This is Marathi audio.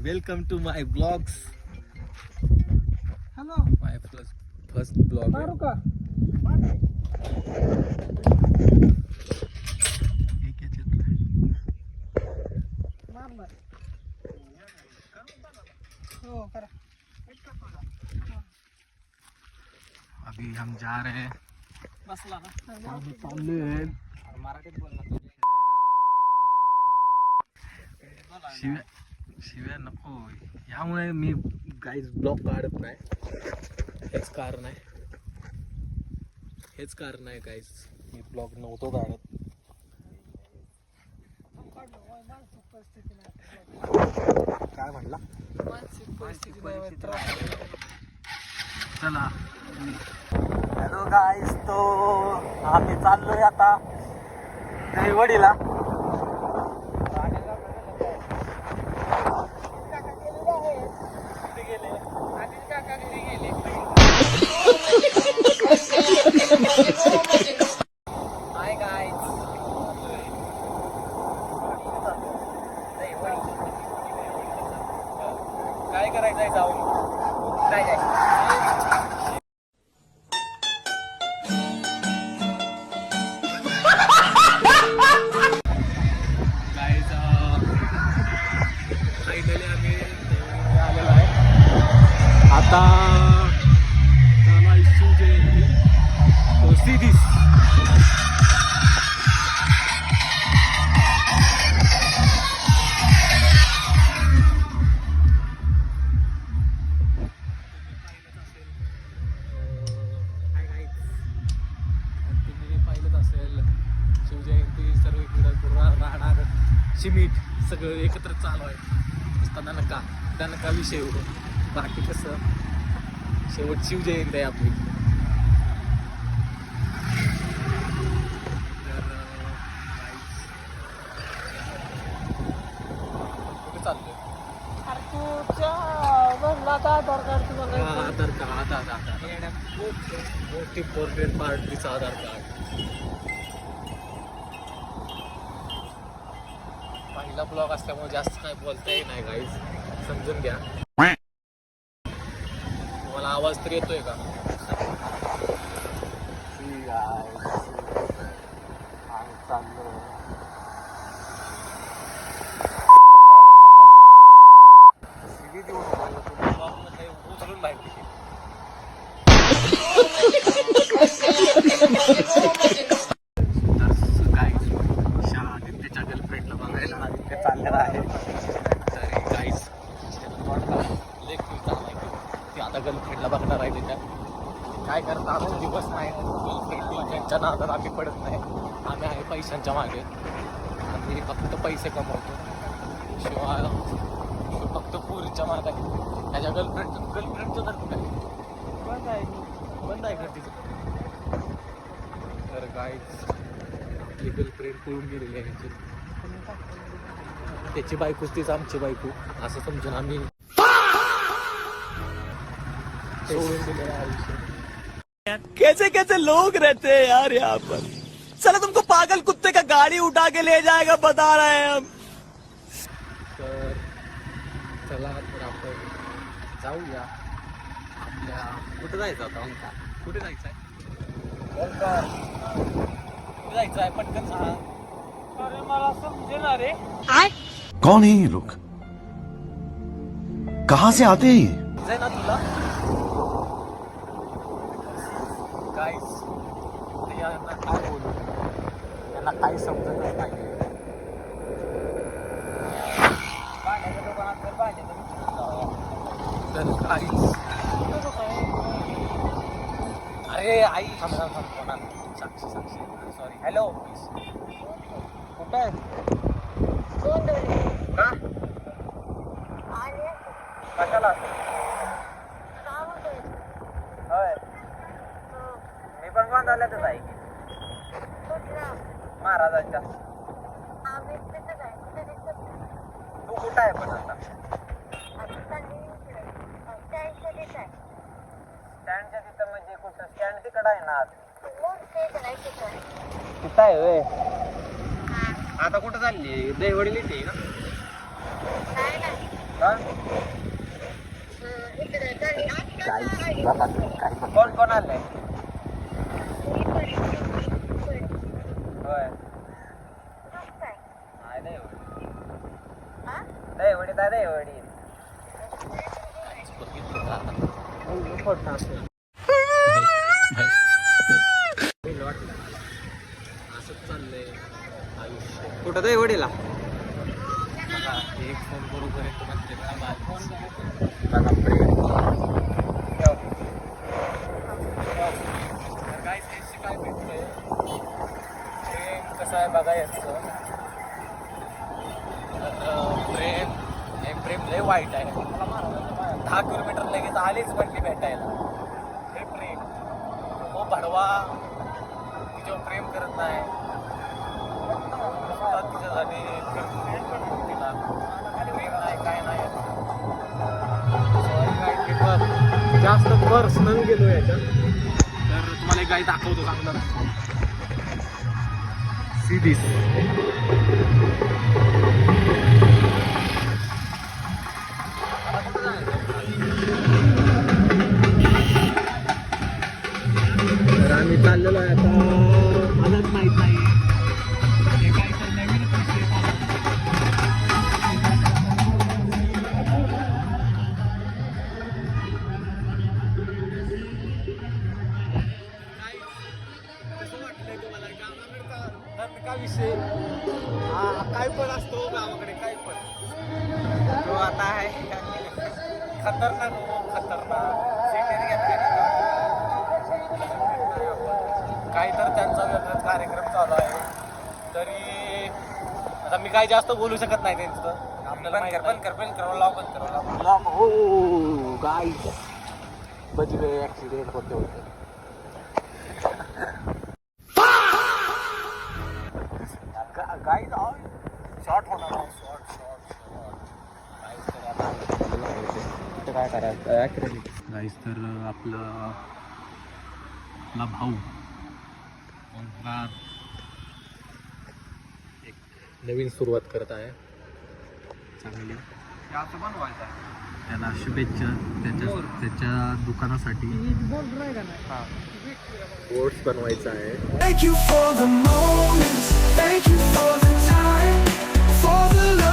Welcome to my blogs. Hello my first blog. मारू का मार मार हो करा. अभी हम जा रहे हैं. बसला ना आम्ही चाललोय. मराठीत बोल ना. शिव्या शिव्या नको. यामुळे मी गाईज ब्लॉग काढत नाही. हेच कारण आहे गाईज, मी ब्लॉग नव्हतो काढत. काय म्हटला? चला. हॅलो गाईज, तो आम्ही चाललोय आता दहीवडीला. हाय गाईज, काय करायचंय जाऊन? काय काय गाईज फायनली आम्ही आलेलो आहे. आता त्याला शिवजयंती तो सिरीज. तुम्ही पाहिलंच असेल शिवजयंती सर्व इकडं राहणार चिमीट सगळं एकत्र चालू आहे. दणका विषय होतो. बाकी कसं शेवट शिवजयंती आहे आपली. तर कुठे चाललोय? आधार कार्ड तुम्हाला आधार मोठी इम्पॉर्टंट पार्ट तिचं आधार कार्ड. पहिला ब्लॉग असल्यामुळे जास्त काय बोलताही नाही गाईज, समजून घ्या. तुम्हाला आवाज तर येतोय का? चाललो उचलून माहिती. आदित्यच्या गर्लफ्रेंडला बघायला आदित्य चाललेला आहे. तरी गाईज लेख ती आता गर्लफ्रेंडला बघणार आहे. त्याच्या काय करता आमचा दिवस नाही. गर्लफ्रेंड त्यांच्या नादात आम्ही पडत नाही. आम्ही आहे पैशांच्या मागे. आम्ही फक्त पैसे कमवतो. शिवाय फक्त पोरीच्या मागे आहे. त्याच्या गर्लफ्रेंडचं तर काय बंद आहे का तिचं? तर गाईज आपली गर्लफ्रेंड पळून गेलेली आहे. त्याची बायकोच तीच आमची बायको असं समजून आम्ही सोडून दिलेलं आयुष्य. कैसे कैसे लोग रहते हैं यार यहाँ पर. चलो तुमको पागल कुत्ते का गाड़ी उठा के ले जाएगा, बता रहे हैं हम. तर चला तर आपण जाऊया आपल्या. कुठं जायचं आता? कुठे जायचं आहे? कुठे जायचं आहे? पटकन सांग. अरे मला समजेना रे. कौन है ये लोग? कहां से आते हैं ये? जाय ना तुला गाईज. यांना काय बोलू, यांना काही समजतच नाही. तर काहीच. अरे आई थांब साक्षी सॉरी. हॅलो कुठं आहे? का? कशाला? होय मी पण गोंधळल्यातच आहे की महाराजांच्या. तू कुठं आहे पण आता? स्टँडच्या तिथं म्हणजे कुठं? स्टँड तिकडं आहे ना. तिथं आहे होय. आता कुठं चालली? दहीवडी लिहिते ना? कोण कोण आलंय होय नाही वडील दादा आहे वडील असंच चाललंय आयुष्य. कुठं ते वडीला एक फोन बरोबर आहे काय भेटतंय प्रेम कसं आहे बघा याचं प्रेम हे प्रेम लय वाईट आहे 10 किलोमीटर लगेच आलीच म्हटली भेटायला हे प्रेम हो भडवा तिच्यावर प्रेम करत नाही तिच्यासाठी तिला प्रेम नाही काय नाही जास्त पर्सनल गेलो याच्यात तर तुम्हाला एक गाडी दाखवतो चांगलं सीधीच तर आम्ही चाललेलो आहे आता मलाच माहित नाही हे काय तर नवीनच विषय का विषय काय पण असतो गावाकडे काय पण तो आता आहे खतरनाक खतरनाक काही तर त्यांचा वेगळाच कार्यक्रम चालू आहे तरी आता मी काही जास्त बोलू शकत नाही त्यांचं आपल्याला पण कर हो गाईज बचले ॲक्सिडेंट होते गाईज शॉर्ट होणार काय करायचं गाईज तर आपला भाऊ एक नवीन सुरुवात करत आहे चांगली त्याला शुभेच्छा त्याच्या दुकानासाठी बोर्ड्स बनवायचा आहे Thank you for the moments, thank you for the time, for the